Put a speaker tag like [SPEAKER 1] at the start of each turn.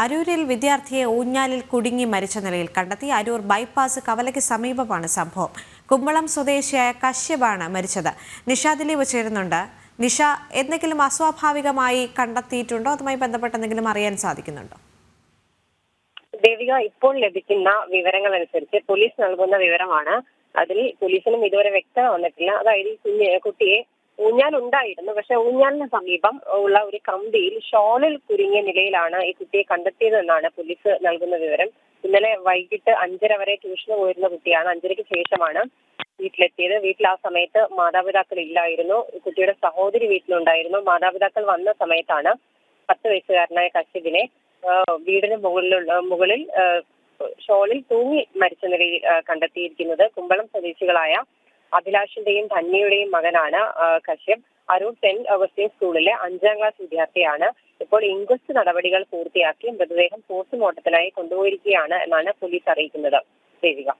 [SPEAKER 1] അരൂരിൽ വിദ്യാർത്ഥിയെ ഊഞ്ഞാലിൽ കുടുങ്ങി മരിച്ച നിലയിൽ കണ്ടെത്തി. അരൂർ ബൈപ്പാസ് കവലയ്ക്ക് സമീപമാണ് സംഭവം. കുമ്പളം സ്വദേശിയായ കശ്യപാണ് മരിച്ചത്. നിഷ ദിലീപ് ചേരുന്നുണ്ട്. നിഷ, എന്തെങ്കിലും അസ്വാഭാവികമായി കണ്ടെത്തിയിട്ടുണ്ടോ? അതുമായി ബന്ധപ്പെട്ട് എന്തെങ്കിലും അറിയാൻ സാധിക്കുന്നുണ്ടോ?
[SPEAKER 2] ദേവിക, ഇപ്പോൾ ലഭിക്കുന്ന വിവരങ്ങൾ അനുസരിച്ച് പോലീസ് നൽകുന്ന വിവരമാണ്. അതിൽ പോലീസിനും ഇതുവരെ വ്യക്തത വന്നിട്ടില്ല. അതായത് ഈ കുട്ടിയെ ഊഞ്ഞാൽ ഉണ്ടായിരുന്നു, പക്ഷെ ഊഞ്ഞാലിന് സമീപം ഉള്ള ഒരു കമ്പിയിൽ ഷോളിൽ കുരുങ്ങിയ നിലയിലാണ് ഈ കുട്ടിയെ കണ്ടെത്തിയതെന്നാണ് പോലീസ് നൽകുന്ന വിവരം. ഇന്നലെ വൈകിട്ട് 5:30 വരെ ട്യൂഷന് പോയിരുന്ന കുട്ടിയാണ്. 5:30ക്ക് ശേഷമാണ് വീട്ടിലെത്തിയത്. വീട്ടിൽ ആ സമയത്ത് മാതാപിതാക്കൾ ഇല്ലായിരുന്നു. കുട്ടിയുടെ സഹോദരി വീട്ടിലുണ്ടായിരുന്നു. മാതാപിതാക്കൾ വന്ന സമയത്താണ് 10 വയസ്സുകാരനായ കശ്യപിനെ വീടിന് മുകളിൽ ഷോളിൽ തൂങ്ങി മരിച്ച നിലയിൽ കണ്ടെത്തിയിരിക്കുന്നത്. കുമ്പളം സ്വദേശികളായ അഭിലാഷിന്റെയും ധന്യയുടെയും മകനാണ് കശ്യപ്. അരൂർ സെന്റ് അഗസ്റ്റിൻ സ്കൂളിലെ 5ാം ക്ലാസ് വിദ്യാർത്ഥിയാണ്. ഇപ്പോൾ ഇൻക്വസ്റ്റ് നടപടികൾ പൂർത്തിയാക്കി മൃതദേഹം പോസ്റ്റ്മോർട്ടത്തിനായി കൊണ്ടുപോയിരിക്കുകയാണ് എന്നാണ് പോലീസ് അറിയിക്കുന്നത്. ദേവിക.